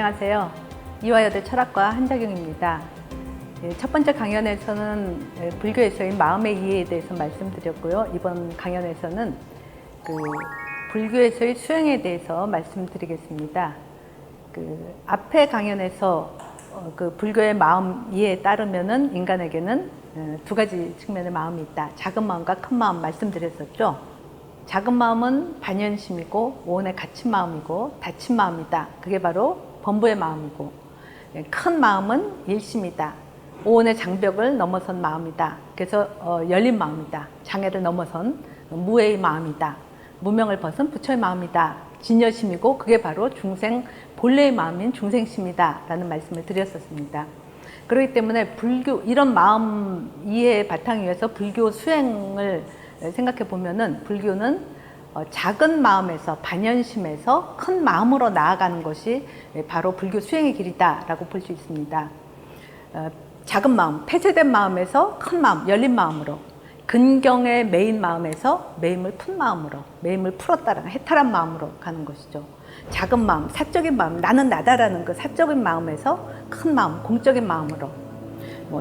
안녕하세요. 이화여대 철학과 한자경입니다. 첫 번째 강연에서는 불교에서의 마음의 이해에 대해서 말씀드렸고요. 이번 강연에서는 불교에서의 수행에 대해서 말씀드리겠습니다. 앞에 강연에서 불교의 마음 이해에 따르면은 인간에게는 두 가지 측면의 마음이 있다. 작은 마음과 큰 마음 말씀드렸었죠. 작은 마음은 반연심이고 오온에 갇힌 마음이고 닫힌 마음이다. 그게 바로 범부의 마음이고, 큰 마음은 일심이다. 오온의 장벽을 넘어선 마음이다. 그래서 열린 마음이다. 장애를 넘어선 무의 마음이다. 무명을 벗은 부처의 마음이다. 진여심이고 그게 바로 중생 본래의 마음인 중생심이다 라는 말씀을 드렸었습니다. 그렇기 때문에 불교 이런 마음 이해의 바탕 위에서 불교 수행을 생각해 보면은 불교는 작은 마음에서 반연심에서 큰 마음으로 나아가는 것이 바로 불교 수행의 길이다라고 볼 수 있습니다. 작은 마음, 폐쇄된 마음에서 큰 마음, 열린 마음으로, 근경의 매인 마음에서 매임을 푼 마음으로, 매임을 풀었다라는 해탈한 마음으로 가는 것이죠. 작은 마음, 사적인 마음, 나는 나다라는 그 사적인 마음에서 큰 마음, 공적인 마음으로,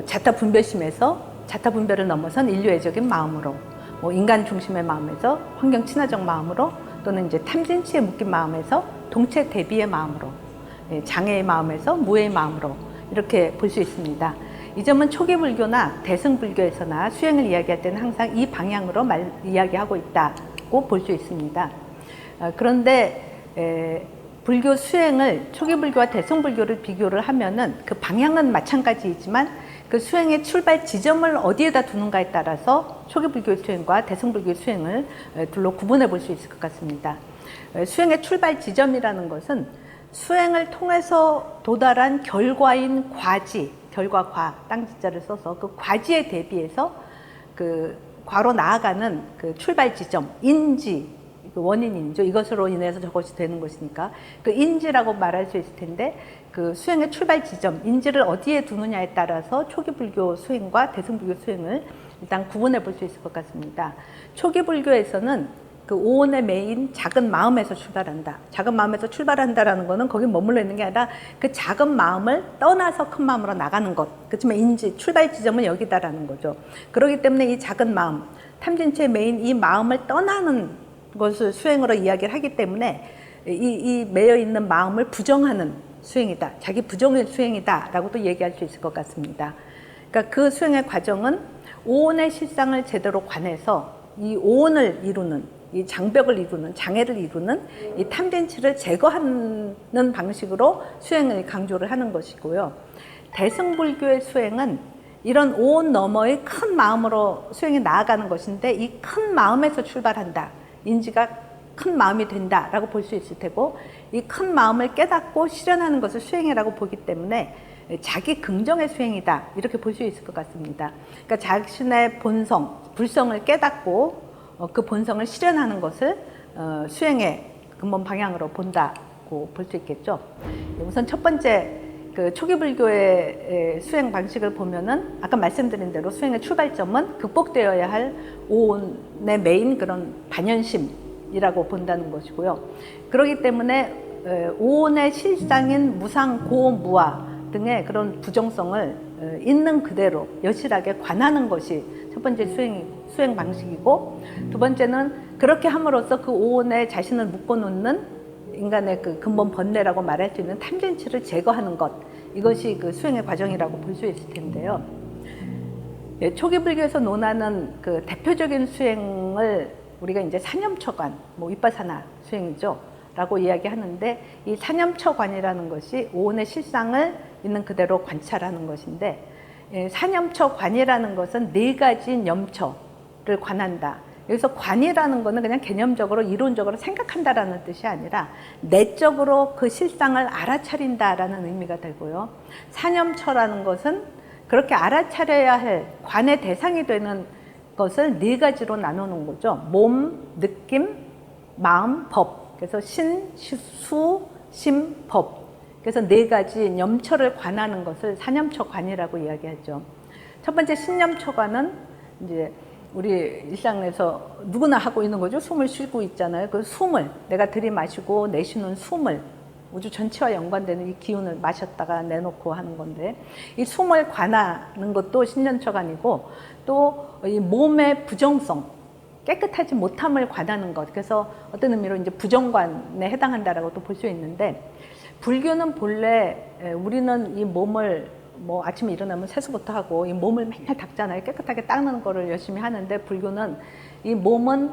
자타 분별심에서 자타 분별을 넘어선 인류애적인 마음으로, 인간 중심의 마음에서 환경 친화적 마음으로, 또는 이제 탐진치에 묶인 마음에서 동체 대비의 마음으로, 장애의 마음에서 무의 마음으로 이렇게 볼 수 있습니다. 이 점은 초기 불교나 대승 불교에서나 수행을 이야기할 때는 항상 이 방향으로 이야기하고 있다고 볼 수 있습니다. 그런데 불교 수행을 초기 불교와 대승 불교를 비교를 하면은 그 방향은 마찬가지이지만 그 수행의 출발 지점을 어디에다 두는가에 따라서 초기 불교 수행과 대승 불교 수행을 둘로 구분해 볼 수 있을 것 같습니다. 수행의 출발 지점이라는 것은 수행을 통해서 도달한 결과인 과지, 결과 과, 땅지자를 써서 그 과지에 대비해서 그 과로 나아가는 그 출발 지점, 인지, 그 원인이죠. 이것으로 인해서 저것이 되는 것이니까 그 인지라고 말할 수 있을 텐데, 그 수행의 출발 지점, 인지를 어디에 두느냐에 따라서 초기 불교 수행과 대승 불교 수행을 일단 구분해 볼 수 있을 것 같습니다. 초기 불교에서는 그 오온의 매인 작은 마음에서 출발한다. 작은 마음에서 출발한다라는 거는 거기 머물러 있는 게 아니라 그 작은 마음을 떠나서 큰 마음으로 나가는 것. 그렇지만 인지, 출발 지점은 여기다라는 거죠. 그렇기 때문에 이 작은 마음, 탐진체의 매인 이 마음을 떠나는 것을 수행으로 이야기를 하기 때문에 이 매여 있는 마음을 부정하는 수행이다. 자기 부정의 수행이다 라고 또 얘기할 수 있을 것 같습니다. 그러니까 그 수행의 과정은 오온의 실상을 제대로 관해서 이 오온을 이루는, 이 장벽을 이루는, 장애를 이루는 이 탐진치를 제거하는 방식으로 수행을 강조를 하는 것이고요. 대승불교의 수행은 이런 오온 너머의 큰 마음으로 수행이 나아가는 것인데, 이 큰 마음에서 출발한다. 인지가 큰 마음이 된다라고 볼 수 있을 테고, 이 큰 마음을 깨닫고 실현하는 것을 수행이라고 보기 때문에 자기 긍정의 수행이다 이렇게 볼 수 있을 것 같습니다. 그러니까 자신의 본성, 불성을 깨닫고 그 본성을 실현하는 것을 수행의 근본 방향으로 본다고 볼 수 있겠죠. 우선 첫 번째 그 초기 불교의 수행 방식을 보면은 아까 말씀드린 대로 수행의 출발점은 극복되어야 할 오온의 메인 그런 반연심이라고 본다는 것이고요. 그렇기 때문에 오온의 실상인 무상, 고, 무아 등의 그런 부정성을 있는 그대로 여실하게 관하는 것이 첫 번째 수행 방식이고, 두 번째는 그렇게 함으로써 그 오온에 자신을 묶어놓는 인간의 그 근본 번뇌라고 말할 수 있는 탐진치를 제거하는 것, 이것이 그 수행의 과정이라고 볼 수 있을 텐데요. 초기 불교에서 논하는 그 대표적인 수행을 우리가 이제 사념처관, 위파사나 수행이죠 라고 이야기하는데, 이 사념처관이라는 것이 오온의 실상을 있는 그대로 관찰하는 것인데, 사념처관이라는 것은 네 가지 염처를 관한다. 여기서 관이라는 것은 그냥 개념적으로 이론적으로 생각한다라는 뜻이 아니라 내적으로 그 실상을 알아차린다라는 의미가 되고요. 사념처라는 것은 그렇게 알아차려야 할 관의 대상이 되는 것을 네 가지로 나누는 거죠. 몸, 느낌, 마음, 법. 그래서 신, 수, 심, 법. 그래서 네 가지 염처를 관하는 것을 사념처관이라고 이야기하죠. 첫 번째 신념처관은 이제 우리 일상에서 누구나 하고 있는 거죠. 숨을 쉬고 있잖아요. 그 숨을 내가 들이마시고 내쉬는 숨을 우주 전체와 연관되는 이 기운을 마셨다가 내놓고 하는 건데, 이 숨을 관하는 것도 신년초관이고, 또 이 몸의 부정성, 깨끗하지 못함을 관하는 것, 그래서 어떤 의미로 이제 부정관에 해당한다라고 또 볼 수 있는데, 불교는 본래 우리는 이 몸을 뭐 아침에 일어나면 세수부터 하고 이 몸을 맨날 닦잖아요. 깨끗하게 닦는 거를 열심히 하는데, 불교는 이 몸은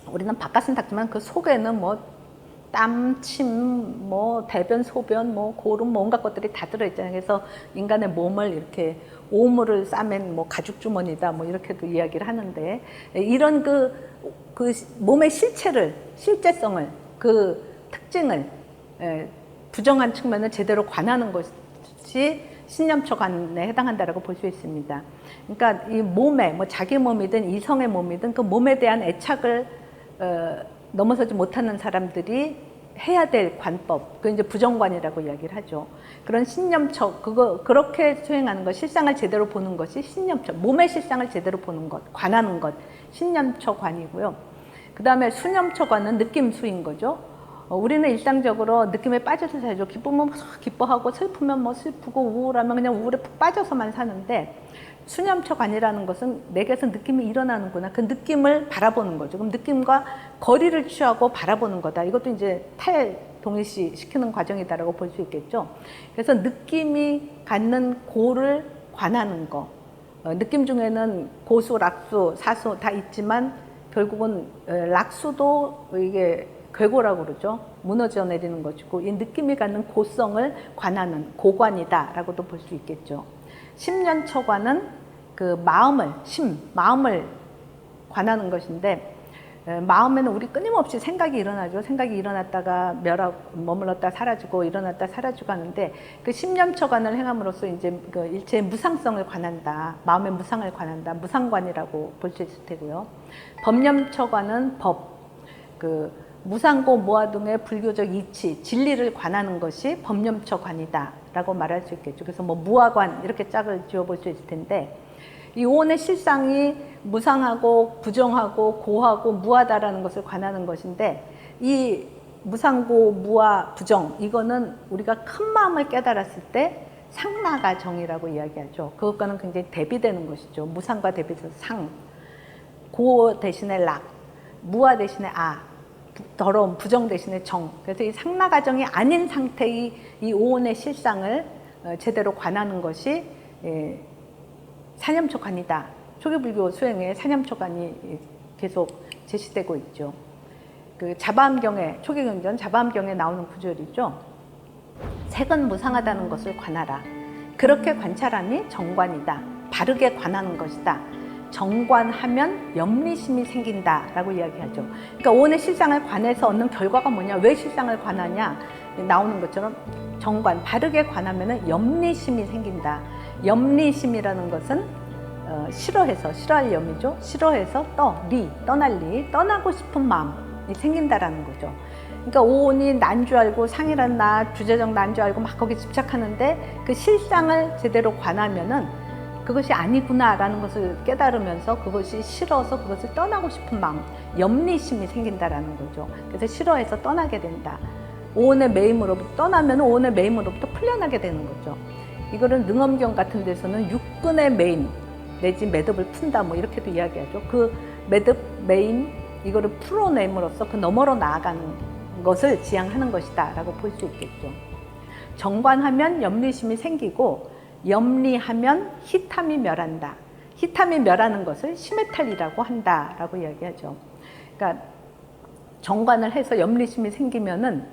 우리는 바깥은 닦지만 그 속에는 뭐 땀, 침, 뭐 대변, 소변, 뭐 고름, 뭐 온갖 것들이 다 들어있잖아요. 그래서 인간의 몸을 이렇게 오물을 싸맨 뭐 가죽 주머니다 뭐 이렇게도 이야기를 하는데, 이런 그 몸의 실제성을, 그 특징을 부정한 측면을 제대로 관하는 것이 신념초관에 해당한다라고 볼 수 있습니다. 그러니까 이 몸에, 뭐 자기 몸이든 이성의 몸이든 그 몸에 대한 애착을 넘어서지 못하는 사람들이 해야 될 관법, 그 이제 부정관이라고 이야기를 하죠. 그런 신념처, 그렇게 수행하는 것, 실상을 제대로 보는 것이 신념처, 몸의 실상을 제대로 보는 것, 관하는 것, 신념처관이고요. 그 다음에 수념처관은 느낌수인 거죠. 우리는 일상적으로 느낌에 빠져서 살죠. 기쁘면 기뻐하고, 슬프면 뭐 슬프고, 우울하면 그냥 우울에 푹 빠져서만 사는데, 수념처관이라는 것은 내게서 느낌이 일어나는구나, 그 느낌을 바라보는 거죠. 그럼 느낌과 거리를 취하고 바라보는 거다. 이것도 이제 탈동일시 시키는 과정이다라고 볼 수 있겠죠. 그래서 느낌이 갖는 고를 관하는 거, 느낌 중에는 고수, 락수, 사수 다 있지만 결국은 락수도 이게 괴고라고 그러죠. 무너져 내리는 것이고, 이 느낌이 갖는 고성을 관하는 고관이다라고도 볼 수 있겠죠. 심년처관은 그 마음을 관하는 것인데, 마음에는 우리 끊임없이 생각이 일어나죠. 생각이 일어났다가 머물렀다 사라지고, 일어났다 사라지고 하는데, 그 심년처관을 행함으로써 이제 그 일체의 무상성을 관한다, 마음의 무상을 관한다, 무상관이라고 볼 수 있을 테고요. 법념처관은 무상고 무아 등의 불교적 이치, 진리를 관하는 것이 법념처관이다 라고 말할 수 있겠죠. 그래서 뭐 무아관 이렇게 짝을 지어볼 수 있을 텐데, 이 오온의 실상이 무상하고 부정하고 고하고 무하다라는 것을 관하는 것인데, 이 무상고 무아 부정, 이거는 우리가 큰 마음을 깨달았을 때 상나가정이라고 이야기하죠. 그것과는 굉장히 대비되는 것이죠. 무상과 대비해서 상, 고 대신에 락, 무아 대신에 더러움, 부정 대신에 정. 그래서 이 상나가정이 아닌 상태의 이 오온의 실상을 제대로 관하는 것이 사념초관이다. 초기불교 수행에 사념초관이 계속 제시되고 있죠. 그 자바암경에, 초기경전 자바암경에 나오는 구절이죠. 색은 무상하다는 것을 관하라. 그렇게 관찰함이 정관이다. 바르게 관하는 것이다. 정관하면 염리심이 생긴다라고 이야기하죠. 그러니까 오온의 실상을 관해서 얻는 결과가 뭐냐, 왜 실상을 관하냐, 나오는 것처럼 정관, 바르게 관하면 염리심이 생긴다. 염리심이라는 것은 싫어할 염이죠. 싫어해서 떠날 리, 떠나고 싶은 마음이 생긴다라는 거죠. 그러니까 오온이 난 줄 알고, 상이란 나, 주제적 난 줄 알고 막 거기에 집착하는데, 그 실상을 제대로 관하면은 그것이 아니구나라는 것을 깨달으면서 그것이 싫어서 그것을 떠나고 싶은 마음, 염리심이 생긴다라는 거죠. 그래서 싫어해서 떠나게 된다. 오온의 매임으로부터 떠나면 오온의 매임으로부터 풀려나게 되는 거죠. 이거를 능엄경 같은 데서는 육근의 매임 내지 매듭을 푼다 뭐 이렇게도 이야기하죠. 그 매듭, 매임 이거를 풀어냄으로써 그 너머로 나아가는 것을 지향하는 것이다 라고 볼 수 있겠죠. 정관하면 염리심이 생기고, 염리하면 희탐이 멸한다. 희탐이 멸하는 것을 심해탈이라고 한다라고 이야기하죠. 그러니까 정관을 해서 염리심이 생기면은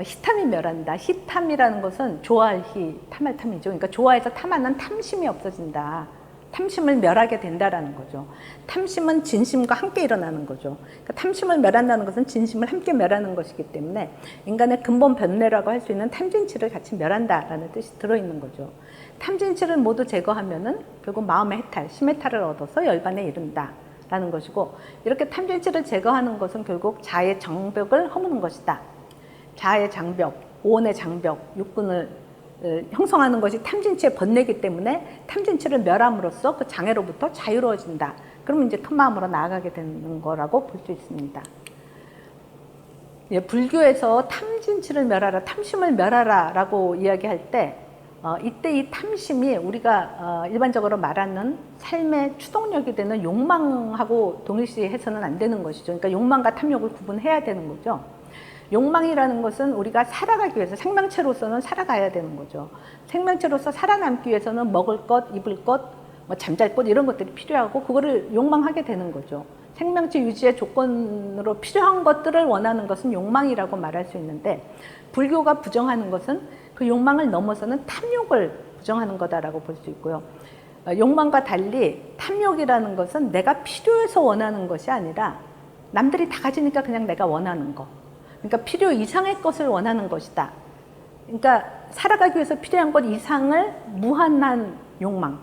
희탐이 멸한다. 희탐이라는 것은 좋아할 희, 탐할 탐이죠. 그러니까 좋아해서 탐하는 탐심이 없어진다. 탐심을 멸하게 된다라는 거죠. 탐심은 진심과 함께 일어나는 거죠. 그러니까 탐심을 멸한다는 것은 진심을 함께 멸하는 것이기 때문에 인간의 근본 변례라고 할 수 있는 탐진치를 같이 멸한다라는 뜻이 들어있는 거죠. 탐진치를 모두 제거하면은 결국 마음의 해탈, 심해탈을 얻어서 열반에 이른다라는 것이고, 이렇게 탐진치를 제거하는 것은 결국 자의 장벽을 허무는 것이다. 자의 장벽, 오온의 장벽, 육근을 형성하는 것이 탐진치의 번뇌이기 때문에 탐진치를 멸함으로써 그 장애로부터 자유로워진다. 그러면 이제 큰 마음으로 나아가게 되는 거라고 볼 수 있습니다. 예, 불교에서 탐진치를 멸하라, 탐심을 멸하라라고 이야기할 때 이때 이 탐심이 우리가 일반적으로 말하는 삶의 추동력이 되는 욕망하고 동일시해서는 안 되는 것이죠. 그러니까 욕망과 탐욕을 구분해야 되는 거죠. 욕망이라는 것은 우리가 살아가기 위해서 생명체로서는 살아가야 되는 거죠. 생명체로서 살아남기 위해서는 먹을 것, 입을 것, 뭐 잠잘 곳 이런 것들이 필요하고 그거를 욕망하게 되는 거죠. 생명체 유지의 조건으로 필요한 것들을 원하는 것은 욕망이라고 말할 수 있는데 불교가 부정하는 것은 그 욕망을 넘어서는 탐욕을 부정하는 거다라고 볼 수 있고요. 욕망과 달리 탐욕이라는 것은 내가 필요해서 원하는 것이 아니라 남들이 다 가지니까 그냥 내가 원하는 거. 그러니까 필요 이상의 것을 원하는 것이다. 그러니까 살아가기 위해서 필요한 것 이상을 무한한 욕망,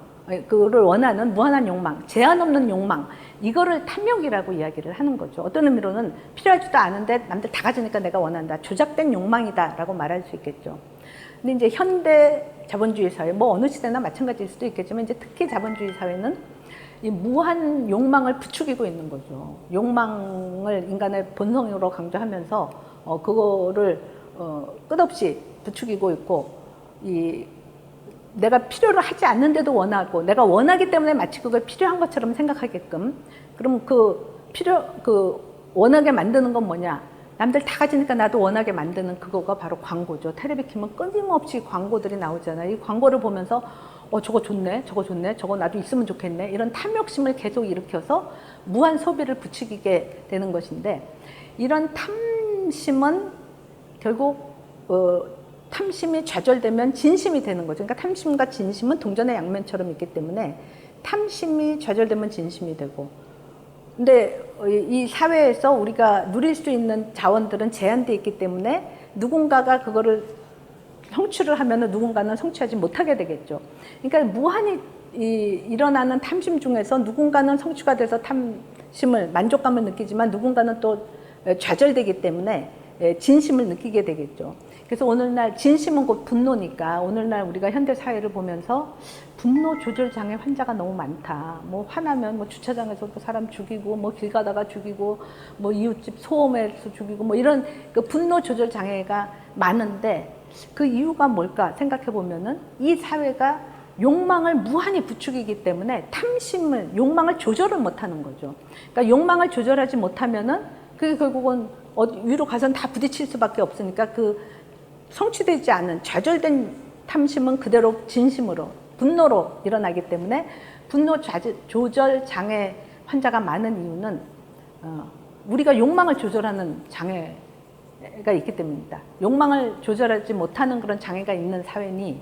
그거를 원하는 무한한 욕망, 제한 없는 욕망, 이거를 탐욕이라고 이야기를 하는 거죠. 어떤 의미로는 필요하지도 않은데 남들 다 가지니까 내가 원한다. 조작된 욕망이다라고 말할 수 있겠죠. 근데 이제 현대 자본주의 사회, 뭐 어느 시대나 마찬가지일 수도 있겠지만 이제 특히 자본주의 사회는 이 무한 욕망을 부추기고 있는 거죠. 욕망을 인간의 본성으로 강조하면서 그거를 끝없이 부추기고 있고 이 내가 필요로 하지 않는데도 원하고 내가 원하기 때문에 마치 그걸 필요한 것처럼 생각하게끔 그럼 그 원하게 만드는 건 뭐냐? 남들 다 가지니까 나도 원하게 만드는 그거가 바로 광고죠. 텔레비 키면 끊임없이 광고들이 나오잖아요. 이 광고를 보면서 저거 좋네, 저거 좋네, 저거 나도 있으면 좋겠네. 이런 탐욕심을 계속 일으켜서 무한 소비를 부추기게 되는 것인데 이런 탐심은 결국 탐심이 좌절되면 진심이 되는 거죠. 그러니까 탐심과 진심은 동전의 양면처럼 있기 때문에 탐심이 좌절되면 진심이 되고 근데 이 사회에서 우리가 누릴 수 있는 자원들은 제한되어 있기 때문에 누군가가 그거를 성취를 하면은 누군가는 성취하지 못하게 되겠죠. 그러니까 무한히 일어나는 탐심 중에서 누군가는 성취가 돼서 탐심을 만족감을 느끼지만 누군가는 또 좌절되기 때문에 진심을 느끼게 되겠죠. 그래서 오늘날 진심은 곧 분노니까 오늘날 우리가 현대 사회를 보면서 분노 조절 장애 환자가 너무 많다. 뭐 화나면 뭐 주차장에서도 사람 죽이고 뭐 길 가다가 죽이고 뭐 이웃집 소음에서 죽이고 뭐 이런 그 분노 조절 장애가 많은데 그 이유가 뭘까 생각해 보면은 이 사회가 욕망을 무한히 부추기기 때문에 욕망을 조절을 못하는 거죠. 그러니까 욕망을 조절하지 못하면은 그게 결국은 위로 가서는 다 부딪힐 수밖에 없으니까 그 성취되지 않은 좌절된 탐심은 그대로 진심으로 분노로 일어나기 때문에 분노 조절 장애 환자가 많은 이유는 우리가 욕망을 조절하는 장애가 있기 때문입니다. 욕망을 조절하지 못하는 그런 장애가 있는 사회니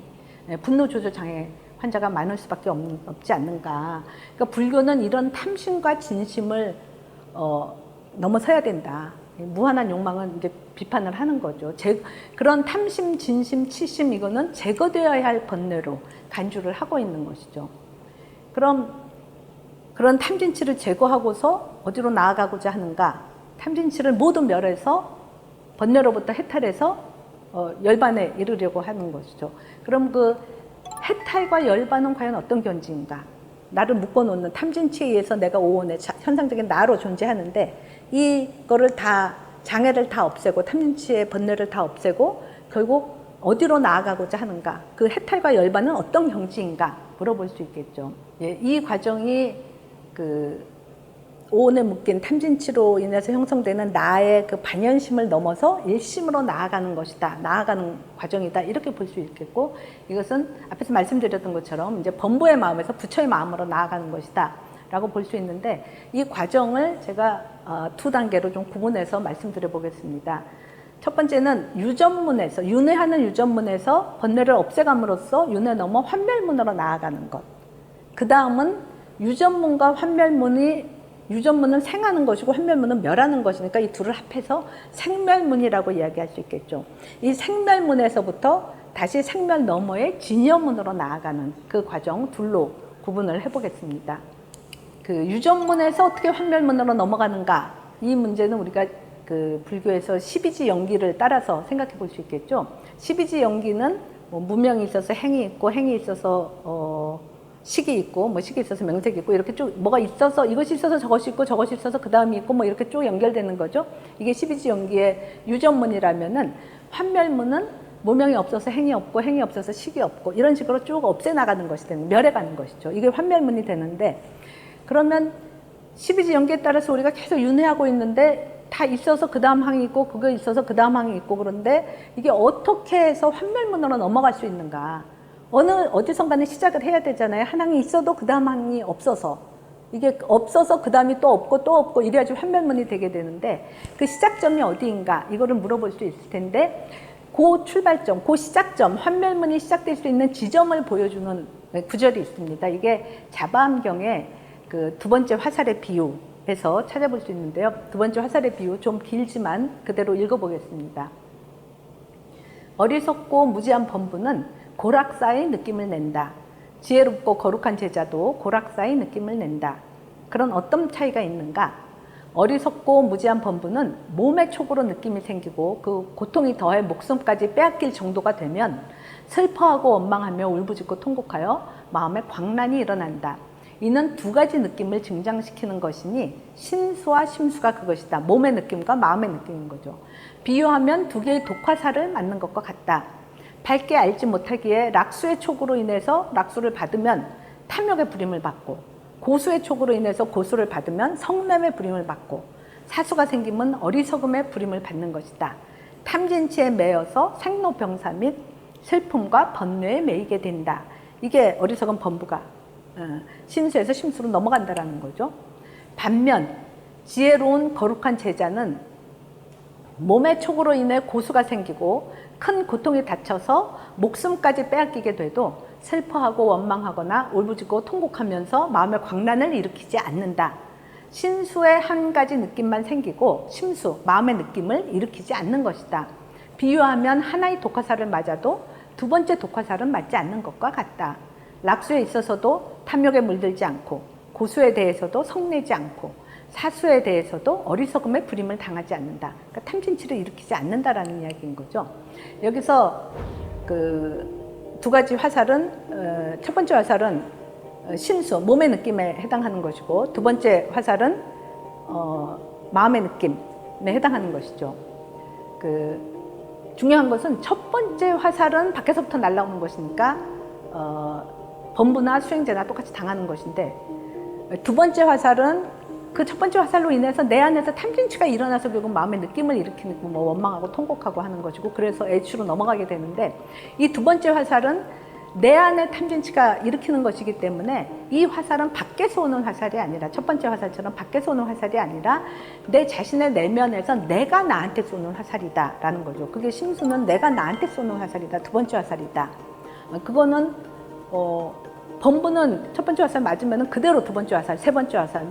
분노 조절 장애 환자가 많을 수밖에 없지 않는가. 그러니까 불교는 이런 탐심과 진심을 넘어서야 된다. 무한한 욕망은 이제 비판을 하는 거죠. 그런 탐심, 진심, 치심 이거는 제거되어야 할 번뇌로 간주를 하고 있는 것이죠. 그럼 그런 탐진치를 제거하고서 어디로 나아가고자 하는가? 탐진치를 모두 멸해서 번뇌로부터 해탈해서 열반에 이르려고 하는 것이죠. 그럼 그 해탈과 열반은 과연 어떤 견지인가? 나를 묶어놓는 탐진치에 의해서 내가 오온의 현상적인 나로 존재하는데 이거를 다 장애를 다 없애고 탐진치의 번뇌를 다 없애고 결국 어디로 나아가고자 하는가? 그 해탈과 열반은 어떤 경지인가? 물어볼 수 있겠죠. 예, 이 과정이 그 오온에 묶인 탐진치로 인해서 형성되는 나의 그 반연심을 넘어서 일심으로 나아가는 것이다. 나아가는 과정이다. 이렇게 볼 수 있겠고 이것은 앞에서 말씀드렸던 것처럼 이제 범부의 마음에서 부처의 마음으로 나아가는 것이다. 라고 볼 수 있는데 이 과정을 제가 두 단계로 좀 구분해서 말씀드려 보겠습니다. 첫 번째는 유전문에서 윤회하는 유전문에서 번뇌를 없애감으로써 윤회 넘어 환멸문으로 나아가는 것. 그 다음은 유전문과 유전문은 생하는 것이고 환멸문은 멸하는 것이니까 이 둘을 합해서 생멸문이라고 이야기할 수 있겠죠. 이 생멸문에서부터 다시 생멸 너머의 진여문으로 나아가는 그 과정 둘로 구분을 해보겠습니다. 그 유전문에서 어떻게 환멸문으로 넘어가는가? 이 문제는 우리가 그 불교에서 12지 연기를 따라서 생각해 볼 수 있겠죠. 12지 연기는 뭐 무명이 있어서 행이 있고 행이 있어서 식이 있고 뭐 식이 있어서 명색이 있고 이렇게 쭉 뭐가 있어서 이것이 있어서 저것이 있고 저것이 있어서 그 다음이 있고 뭐 이렇게 쭉 연결되는 거죠. 이게 12지연기의 유전문이라면은 환멸문은 모명이 없어서 행이 없고 행이 없어서 식이 없고 이런 식으로 쭉 없애 나가는 것이 되는 멸해가는 것이죠. 이게 환멸문이 되는데 그러면 12지연기에 따라서 우리가 계속 윤회하고 있는데 다 있어서 그 다음 항이 있고 그거 있어서 그 다음 항이 있고 그런데 이게 어떻게 해서 환멸문으로 넘어갈 수 있는가. 어디선가는 시작을 해야 되잖아요. 한 항이 있어도 그 다음 항이 없어서. 이게 없어서 그 다음이 또 없고 이래야지 환멸문이 되게 되는데 그 시작점이 어디인가 이거를 물어볼 수 있을 텐데 그 출발점, 그 시작점, 환멸문이 시작될 수 있는 지점을 보여주는 구절이 있습니다. 이게 자바암경의 그 두 번째 화살의 비유에서 찾아볼 수 있는데요. 두 번째 화살의 비유 좀 길지만 그대로 읽어보겠습니다. 어리석고 무지한 범부는 고락사의 느낌을 낸다. 지혜롭고 거룩한 제자도 고락사의 느낌을 낸다. 그런 어떤 차이가 있는가? 어리석고 무지한 범부는 몸의 촉으로 느낌이 생기고 그 고통이 더해 목숨까지 빼앗길 정도가 되면 슬퍼하고 원망하며 울부짖고 통곡하여 마음에 광란이 일어난다. 이는 두 가지 느낌을 증장시키는 것이니 신수와 심수가 그것이다. 몸의 느낌과 마음의 느낌인 거죠. 비유하면 두 개의 독화살을 맞는 것과 같다. 밝게 알지 못하기에 락수의 촉으로 인해서 락수를 받으면 탐욕의 부림을 받고 고수의 촉으로 인해서 고수를 받으면 성냄의 부림을 받고 사수가 생기면 어리석음의 부림을 받는 것이다. 탐진치에 매여서 생로병사 및 슬픔과 번뇌에 매이게 된다. 이게 어리석은 범부가 심수에서 심수로 넘어간다라는 거죠. 반면 지혜로운 거룩한 제자는 몸의 촉으로 인해 고수가 생기고 큰 고통이 닥쳐서 목숨까지 빼앗기게 돼도 슬퍼하고 원망하거나 울부짖고 통곡하면서 마음의 광란을 일으키지 않는다. 신수의 한 가지 느낌만 생기고 심수, 마음의 느낌을 일으키지 않는 것이다. 비유하면 하나의 독화살을 맞아도 두 번째 독화살은 맞지 않는 것과 같다. 락수에 있어서도 탐욕에 물들지 않고 고수에 대해서도 성내지 않고 사수에 대해서도 어리석음의 부림을 당하지 않는다. 그러니까 탐진치를 일으키지 않는다라는 이야기인 거죠. 여기서 그 두 가지 화살은 첫 번째 화살은 심수, 몸의 느낌에 해당하는 것이고 두 번째 화살은 마음의 느낌에 해당하는 것이죠. 그 중요한 것은 첫 번째 화살은 밖에서부터 날아오는 것이니까 범부나 수행자나 똑같이 당하는 것인데 두 번째 화살은 그 첫 번째 화살로 인해서 내 안에서 탐진치가 일어나서 결국 마음의 느낌을 일으키는 뭐 원망하고 통곡하고 하는 것이고 그래서 애추로 넘어가게 되는데 이 두 번째 화살은 내 안에 탐진치가 일으키는 것이기 때문에 이 화살은 밖에서 오는 화살이 아니라 첫 번째 화살처럼 밖에서 오는 화살이 아니라 내 자신의 내면에서 내가 나한테 쏘는 화살이다 라는 거죠. 그게 심수는 내가 나한테 쏘는 화살이다. 두 번째 화살이다. 그거는 범부는 첫 번째 화살 맞으면 그대로 두 번째 화살, 세 번째 화살,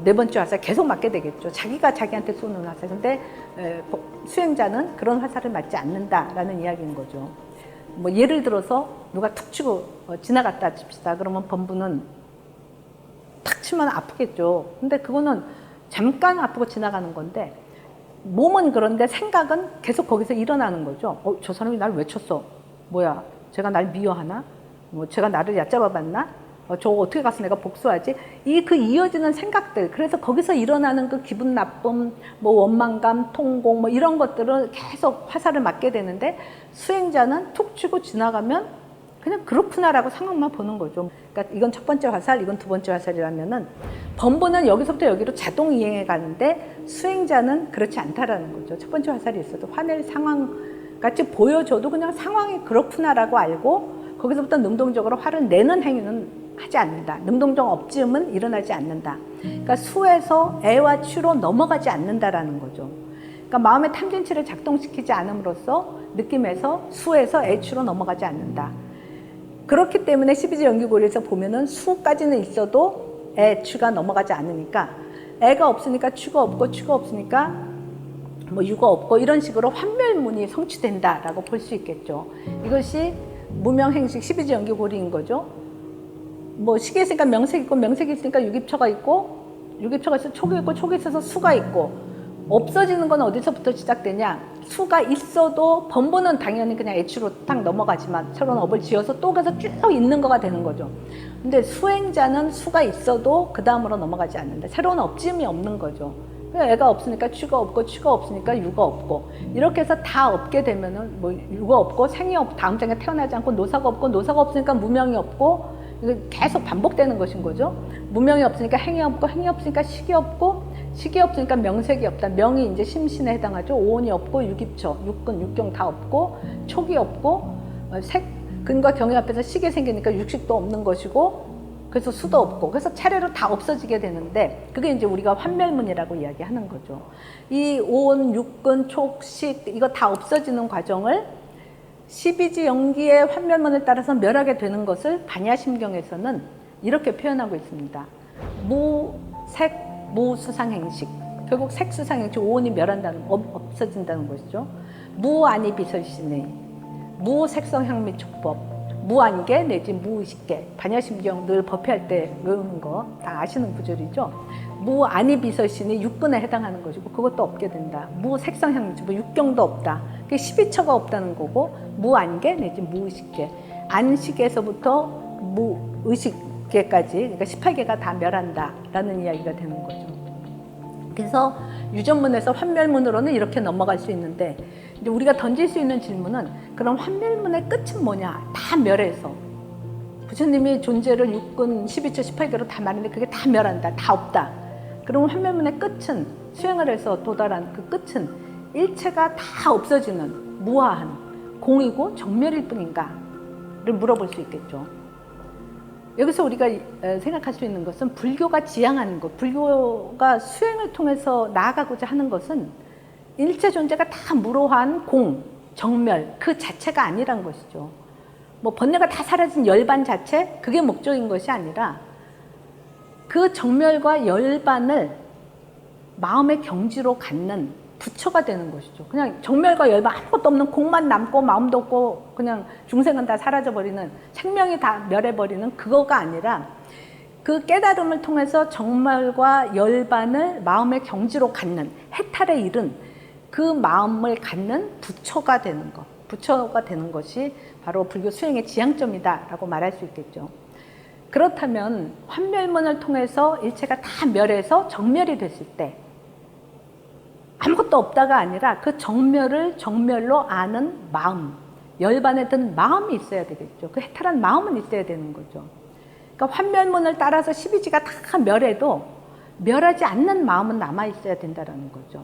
네 번째 화살 계속 맞게 되겠죠. 자기가 자기한테 쏘는 화살. 근데 수행자는 그런 화살을 맞지 않는다라는 이야기인 거죠. 뭐 예를 들어서 누가 툭 치고 지나갔다 칩시다. 그러면 범부는 탁 치면 아프겠죠. 근데 그거는 잠깐 아프고 지나가는 건데 몸은 그런데 생각은 계속 거기서 일어나는 거죠. 저 사람이 날 왜 쳤어? 뭐야? 제가 날 미워하나? 뭐 제가 나를 얕잡아봤나? 저거 어떻게 가서 내가 복수하지? 그 이어지는 생각들, 그래서 거기서 일어나는 그 기분 나쁨, 뭐 원망감, 통곡, 뭐 이런 것들을 계속 화살을 맞게 되는데 수행자는 툭 치고 지나가면 그냥 그렇구나라고 상황만 보는 거죠. 그러니까 이건 첫 번째 화살, 이건 두 번째 화살이라면은 범부는 여기서부터 여기로 자동 이행해 가는데 수행자는 그렇지 않다라는 거죠. 첫 번째 화살이 있어도 화낼 상황 같이 보여줘도 그냥 상황이 그렇구나라고 알고 거기서부터 능동적으로 화를 내는 행위는 하지 않는다. 능동적 억지음은 일어나지 않는다. 그러니까 수에서 애와 추로 넘어가지 않는다라는 거죠. 그러니까 마음의 탐진치를 작동시키지 않음으로써 느낌에서 수에서 애, 추로 넘어가지 않는다. 그렇기 때문에 12지연기고리에서 보면은 수까지는 있어도 애, 추가 넘어가지 않으니까 애가 없으니까 추가 없고 추가 없으니까 뭐 유가 없고 이런 식으로 환멸문이 성취된다라고 볼 수 있겠죠. 이것이 무명행식 12지연기고리인 거죠. 뭐 식이 있으니까 명색이 있고 명색이 있으니까 유깁처가 있고 유깁처가 있어서 촉이 있고 촉이 있어서 수가 있고 없어지는 건 어디서부터 시작되냐? 수가 있어도 번번은 당연히 그냥 H로 딱 넘어가지만 새로운 업을 지어서 또 가서 쭉 있는 거가 되는 거죠. 근데 수행자는 수가 있어도 그 다음으로 넘어가지 않는다. 새로운 업짐이 없는 거죠. 애가 없으니까 취가 없고, 취가 없으니까 유가 없고, 이렇게 해서 다 없게 되면은 뭐 유가 없고 생이 없고 다음 생에 태어나지 않고 노사가 없고, 노사가 없으니까 무명이 없고, 이게 계속 반복되는 것인 거죠. 무명이 없으니까 행이 없고, 행이 없으니까 식이 없고, 식이 없으니까 명색이 없다. 명이 이제 심신에 해당하죠. 오온이 없고, 육입초, 육근, 육경 다 없고, 촉이 없고, 색, 근과 경이 앞에서 식이 생기니까 육식도 없는 것이고, 그래서 수도 없고, 그래서 차례로 다 없어지게 되는데, 그게 이제 우리가 환멸문이라고 이야기하는 거죠. 이 오온, 육근, 촉, 식, 이거 다 없어지는 과정을 12지 영기의 환멸문을 따라서 멸하게 되는 것을 반야심경에서는 이렇게 표현하고 있습니다. 무, 색, 무, 수상행식. 결국 색, 수상행식, 오온이 멸한다는, 없어진다는 것이죠. 무, 아니, 비설신의, 무, 색성, 향미, 촉법. 무안개 내지 무의식계, 반야심경 늘 법회할 때 외우는 거 다 아시는 구절이죠. 무안이 비설신이 육근에 해당하는 것이고 그것도 없게 된다. 무색성향미, 뭐 육경도 없다. 그게 12처가 없다는 거고, 무안개 내지 무의식계, 안식에서부터 무의식계까지, 그러니까 18개가 다 멸한다라는 이야기가 되는 거죠. 그래서 유전문에서 환멸문으로는 이렇게 넘어갈 수 있는데, 이제 우리가 던질 수 있는 질문은 그럼 환멸문의 끝은 뭐냐? 다 멸해서 부처님이 존재를 육근 12처 18개로 다 말했는데 그게 다 멸한다, 다 없다. 그럼 환멸문의 끝은, 수행을 해서 도달한 그 끝은 일체가 다 없어지는 무아한 공이고 정멸일 뿐인가를 물어볼 수 있겠죠. 여기서 우리가 생각할 수 있는 것은 불교가 지향하는 것, 불교가 수행을 통해서 나아가고자 하는 것은 일체 존재가 다 무로한 공, 정멸 그 자체가 아니란 것이죠. 뭐 번뇌가 다 사라진 열반 자체, 그게 목적인 것이 아니라 그 정멸과 열반을 마음의 경지로 갖는 부처가 되는 것이죠. 그냥 정멸과 열반 아무것도 없는 공만 남고 마음도 없고 그냥 중생은 다 사라져버리는, 생명이 다 멸해버리는 그거가 아니라 그 깨달음을 통해서 정멸과 열반을 마음의 경지로 갖는, 해탈에 이른 그 마음을 갖는 부처가 되는 것, 부처가 되는 것이 바로 불교 수행의 지향점이다라고 말할 수 있겠죠. 그렇다면 환멸문을 통해서 일체가 다 멸해서 정멸이 됐을 때 아무것도 없다가 아니라 그 정멸을 정멸로 아는 마음, 열반에 든 마음이 있어야 되겠죠. 그 해탈한 마음은 있어야 되는 거죠. 그러니까 환멸문을 따라서 12지가 다 멸해도 멸하지 않는 마음은 남아 있어야 된다는 거죠.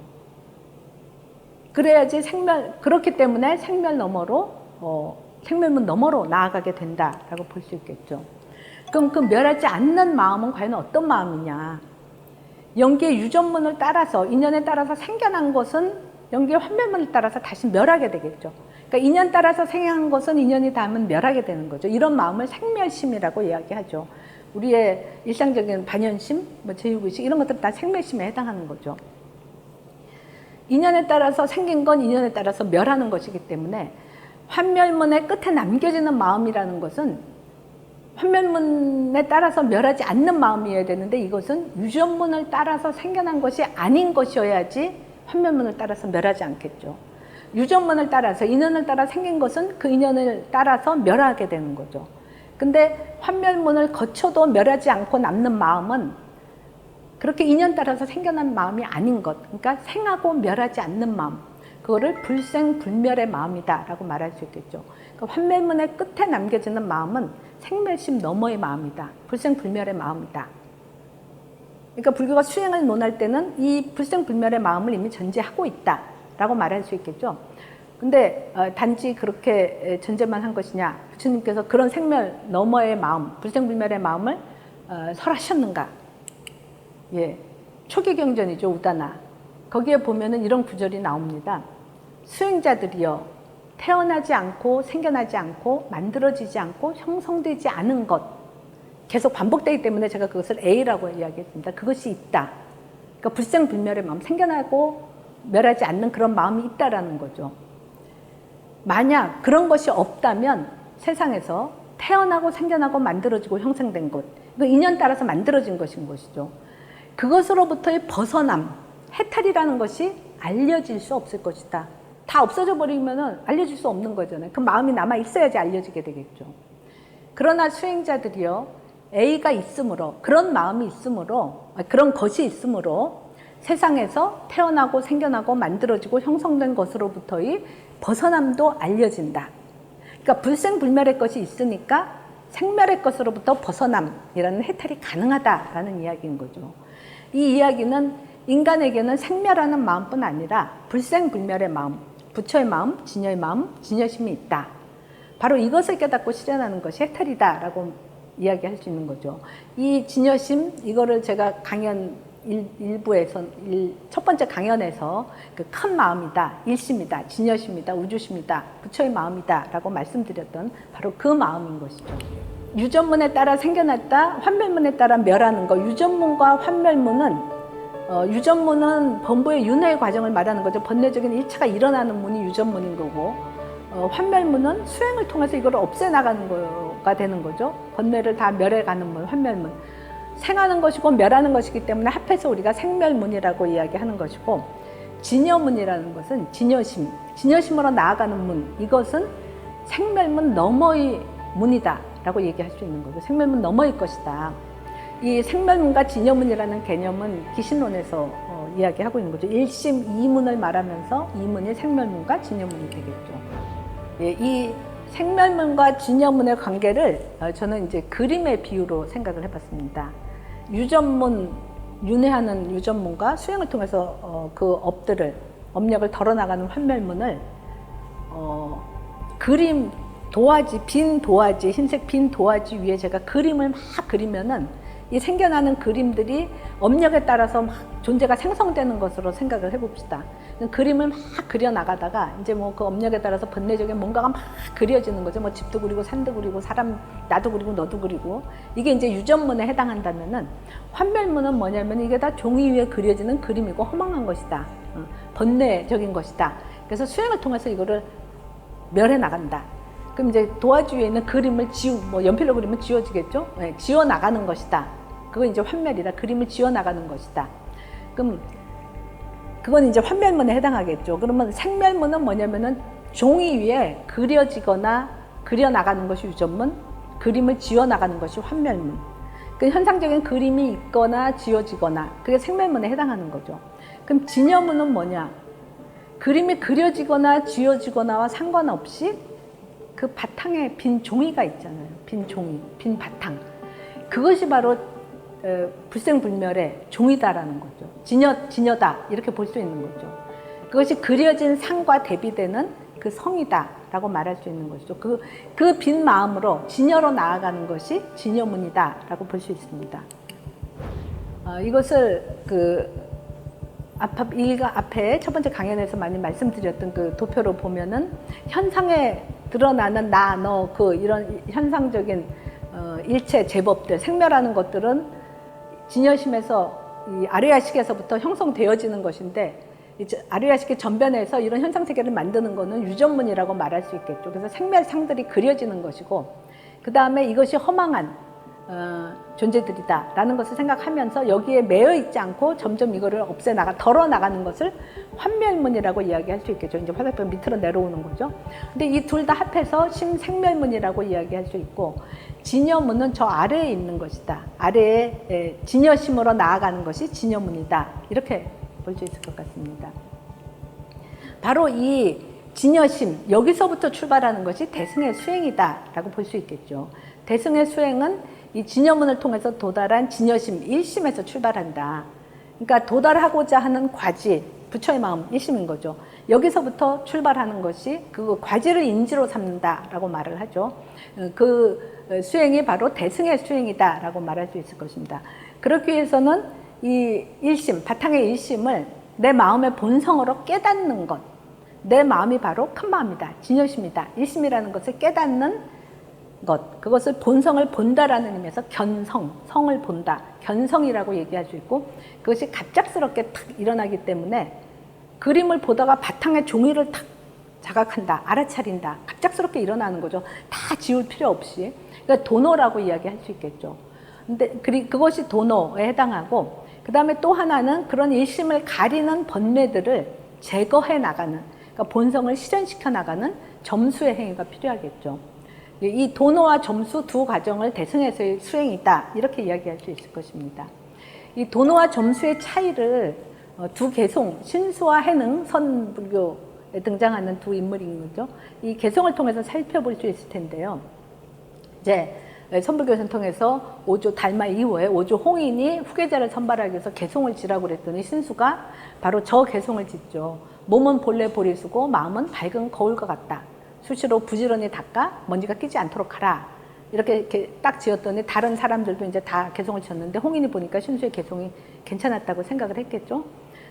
그래야지 그렇기 때문에 생멸 너머로, 생멸문 너머로 나아가게 된다라고 볼 수 있겠죠. 그럼 그 멸하지 않는 마음은 과연 어떤 마음이냐? 영기의 유전문을 따라서, 인연에 따라서 생겨난 것은 영기의 환멸문을 따라서 다시 멸하게 되겠죠. 그러니까 인연 따라서 생겨난 것은 인연이 닿으면 멸하게 되는 거죠. 이런 마음을 생멸심이라고 이야기하죠. 우리의 일상적인 반연심, 뭐 제육의식 이런 것들은 다 생멸심에 해당하는 거죠. 인연에 따라서 생긴 건 인연에 따라서 멸하는 것이기 때문에 환멸문의 끝에 남겨지는 마음이라는 것은 환멸문에 따라서 멸하지 않는 마음이어야 되는데, 이것은 유전문을 따라서 생겨난 것이 아닌 것이어야지 환멸문을 따라서 멸하지 않겠죠. 유전문을 따라서, 인연을 따라 생긴 것은 그 인연을 따라서 멸하게 되는 거죠. 근데 환멸문을 거쳐도 멸하지 않고 남는 마음은 그렇게 인연 따라서 생겨난 마음이 아닌 것, 그러니까 생하고 멸하지 않는 마음, 그거를 불생불멸의 마음이다 라고 말할 수 있겠죠. 그러니까 환멸문의 끝에 남겨지는 마음은 생멸심 너머의 마음이다, 불생불멸의 마음이다. 그러니까 불교가 수행을 논할 때는 이 불생불멸의 마음을 이미 전제하고 있다 라고 말할 수 있겠죠. 근데 단지 그렇게 전제만 한 것이냐, 부처님께서 그런 생멸 너머의 마음, 불생불멸의 마음을 설하셨는가? 예, 초기경전이죠. 우다나. 거기에 보면은 이런 구절이 나옵니다. 수행자들이여, 태어나지 않고 생겨나지 않고 만들어지지 않고 형성되지 않은 것, 계속 반복되기 때문에 제가 그것을 A라고 이야기했습니다. 그것이 있다. 그러니까 불생불멸의 마음, 생겨나고 멸하지 않는 그런 마음이 있다라는 거죠. 만약 그런 것이 없다면 세상에서 태어나고 생겨나고 만들어지고 형성된 것, 그 인연 따라서 만들어진 것인 것이죠. 그것으로부터의 벗어남, 해탈이라는 것이 알려질 수 없을 것이다. 다 없어져 버리면은 알려질 수 없는 거잖아요. 그 마음이 남아 있어야지 알려지게 되겠죠. 그러나 수행자들이요, A가 있으므로, 그런 마음이 있으므로, 그런 것이 있으므로 세상에서 태어나고 생겨나고 만들어지고 형성된 것으로부터의 벗어남도 알려진다. 그러니까 불생불멸의 것이 있으니까 생멸의 것으로부터 벗어남이라는 해탈이 가능하다라는 이야기인 거죠. 이 이야기는 인간에게는 생멸하는 마음뿐 아니라 불생불멸의 마음, 부처의 마음, 진여의 마음, 진여심이 있다. 바로 이것을 깨닫고 실현하는 것이 해탈이다라고 이야기할 수 있는 거죠. 이 진여심, 이거를 제가 강연 일부에서, 첫 번째 강연에서 그 큰 마음이다, 일심이다, 진여심이다, 우주심이다, 부처의 마음이다 라고 말씀드렸던 바로 그 마음인 것이죠. 유전문에 따라 생겨났다, 환멸문에 따라 멸하는 것. 유전문과 환멸문은 유전문은 번뇌의 윤회의 과정을 말하는 거죠. 번뇌적인 일차가 일어나는 문이 유전문인 거고, 환멸문은 수행을 통해서 이걸 없애나가는 거가 되는 거죠. 번뇌를 다 멸해가는 문, 환멸문. 생하는 것이고 멸하는 것이기 때문에 합해서 우리가 생멸문이라고 이야기하는 것이고, 진여문이라는 것은 진여심, 진여심으로 나아가는 문, 이것은 생멸문 너머의 문이다 라고 얘기할 수 있는 거죠. 생멸문 너머의 것이다. 이 생멸문과 진여문이라는 개념은 기신론에서 이야기하고 있는 거죠. 일심 이문을 말하면서 이문이 생멸문과 진여문이 되겠죠. 예, 이 생멸문과 진여문의 관계를 저는 이제 그림의 비유로 생각을 해봤습니다. 유전문, 윤회하는 유전문과 수행을 통해서 그 업력을 덜어나가는 환멸문을 그림 도화지, 빈 도화지, 흰색 빈 도화지 위에 제가 그림을 막 그리면은 이 생겨나는 그림들이 업력에 따라서 막 존재가 생성되는 것으로 생각을 해봅시다. 그림을 막 그려나가다가 이제 뭐 그 업력에 따라서 번뇌적인 뭔가가 막 그려지는 거죠. 뭐 집도 그리고 산도 그리고 사람, 나도 그리고 너도 그리고. 이게 이제 유전문에 해당한다면은 환멸문은 뭐냐면 이게 다 종이 위에 그려지는 그림이고 허망한 것이다. 번뇌적인 것이다. 그래서 수행을 통해서 이거를 멸해 나간다. 그럼 이제 도화지 위에 있는 그림을 뭐 연필로 그리면 지워지겠죠? 네, 지워 나가는 것이다. 그건 이제 환멸이다. 그림을 지워 나가는 것이다. 그럼 그건 이제 환멸문에 해당하겠죠. 그러면 생멸문은 뭐냐면은 종이 위에 그려지거나 그려 나가는 것이 유전문, 그림을 지워 나가는 것이 환멸문. 그 현상적인 그림이 있거나 지워지거나 그게 생멸문에 해당하는 거죠. 그럼 진여문은 뭐냐? 그림이 그려지거나 지워지거나와 상관없이 그 바탕에 빈 종이가 있잖아요. 빈 종이, 빈 바탕. 그것이 바로 불생불멸의 종이다라는 거죠. 진여다 이렇게 볼 수 있는 거죠. 그것이 그려진 상과 대비되는 그 성이다라고 말할 수 있는 것이죠. 그 빈 마음으로 진여로 나아가는 것이 진여문이다라고 볼 수 있습니다. 이것을 앞에 첫 번째 강연에서 많이 말씀드렸던 그 도표로 보면은 현상에 드러나는 나, 너, 이런 현상적인 일체 제법들, 생멸하는 것들은 진여심에서 이 아르야식에서부터 형성되어지는 것인데, 이제 아르야식의 전변에서 이런 현상 세계를 만드는 것은 유전문이라고 말할 수 있겠죠. 그래서 생멸상들이 그려지는 것이고, 그 다음에 이것이 허망한 존재들이다라는 것을 생각하면서 여기에 매여 있지 않고 점점 이거를 덜어나가는 것을 환멸문이라고 이야기할 수 있겠죠. 이제 화살표 밑으로 내려오는 거죠. 근데 이 둘 다 합해서 심생멸문이라고 이야기할 수 있고, 진여문은 저 아래에 있는 것이다. 아래에 진여심으로 나아가는 것이 진여문이다. 이렇게 볼 수 있을 것 같습니다. 바로 이 진여심, 여기서부터 출발하는 것이 대승의 수행이다라고 볼 수 있겠죠. 대승의 수행은 이 진여문을 통해서 도달한 진여심, 일심에서 출발한다. 그러니까 도달하고자 하는 과지, 부처의 마음, 일심인 거죠. 여기서부터 출발하는 것이 그 과지를 인지로 삼는다라고 말을 하죠. 그 수행이 바로 대승의 수행이다라고 말할 수 있을 것입니다. 그렇기 위해서는 이 일심, 바탕의 일심을 내 마음의 본성으로 깨닫는 것, 내 마음이 바로 큰 마음이다, 진여심이다, 일심이라는 것을 깨닫는 것, 그것을 본성을 본다라는 의미에서 견성, 성을 본다, 견성이라고 얘기할 수 있고, 그것이 갑작스럽게 탁 일어나기 때문에 그림을 보다가 바탕에 종이를 탁 자각한다, 알아차린다, 갑작스럽게 일어나는 거죠. 다 지울 필요 없이. 그러니까 도노라고 이야기할 수 있겠죠. 근데 그것이 도노에 해당하고, 그 다음에 또 하나는 그런 일심을 가리는 번뇌들을 제거해 나가는, 그러니까 본성을 실현시켜 나가는 점수의 행위가 필요하겠죠. 이 도노와 점수 두 과정을 대승에서의 수행이다, 이렇게 이야기할 수 있을 것입니다. 이 도노와 점수의 차이를 두 개송, 신수와 해능, 선불교에 등장하는 두 인물인 거죠. 이 개송을 통해서 살펴볼 수 있을 텐데요. 이제 선불교에서 통해서 오조 달마 이후에 오조 홍인이 후계자를 선발하기 위해서 개송을 지라고 그랬더니 신수가 바로 저 개송을 짓죠. 몸은 본래 보리수고 마음은 밝은 거울과 같다. 수시로 부지런히 닦아 먼지가 끼지 않도록 하라. 이렇게 딱 지었더니 다른 사람들도 이제 다 개송을 지었는데 홍인이 보니까 신수의 개송이 괜찮았다고 생각을 했겠죠.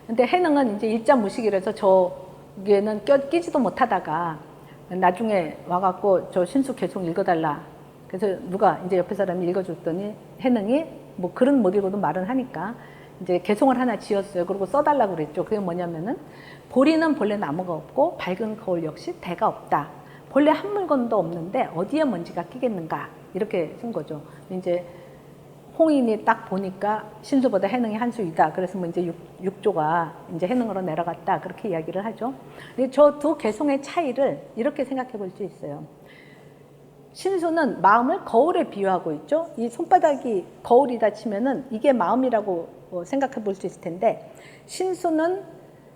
근데 해능은 이제 일자무식이라서 저기에는 끼지도 못하다가 나중에 와갖고 저 신수 개송 읽어달라. 그래서 누가 이제 옆에 사람이 읽어줬더니 해능이 뭐 글은 못 읽어도 말은 하니까 이제 개송을 하나 지었어요. 그리고 써달라고 그랬죠. 그게 뭐냐면은 보리는 본래 나무가 없고 밝은 거울 역시 대가 없다. 본래 한 물건도 없는데 어디에 먼지가 끼겠는가, 이렇게 쓴 거죠. 이제 홍인이 딱 보니까 신수보다 해능이 한 수이다. 그래서 뭐 이제 육조가 이제 해능으로 내려갔다, 그렇게 이야기를 하죠. 근데 저 두 개송의 차이를 이렇게 생각해 볼 수 있어요. 신수는 마음을 거울에 비유하고 있죠. 이 손바닥이 거울이다 치면은 이게 마음이라고 생각해 볼 수 있을 텐데, 신수는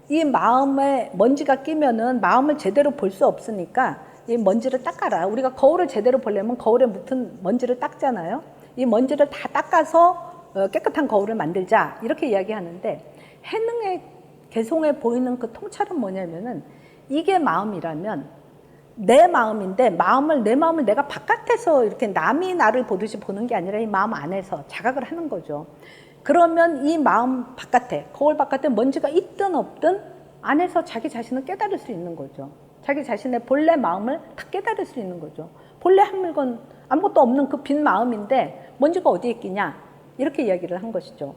이 마음에 먼지가 끼면은 마음을 제대로 볼 수 없으니까 이 먼지를 닦아라. 우리가 거울을 제대로 보려면 거울에 묻은 먼지를 닦잖아요. 이 먼지를 다 닦아서 깨끗한 거울을 만들자, 이렇게 이야기하는데, 해능의 개송에 보이는 그 통찰은 뭐냐면은 이게 마음이라면 내 마음인데 내 마음을 내가 바깥에서 이렇게 남이 나를 보듯이 보는 게 아니라 이 마음 안에서 자각을 하는 거죠. 그러면 이 마음 바깥에, 거울 바깥에 먼지가 있든 없든 안에서 자기 자신을 깨달을 수 있는 거죠. 자기 자신의 본래 마음을 다 깨달을 수 있는 거죠. 본래 한 물건, 아무것도 없는 그 빈 마음인데 먼지가 어디에 끼냐, 이렇게 이야기를 한 것이죠.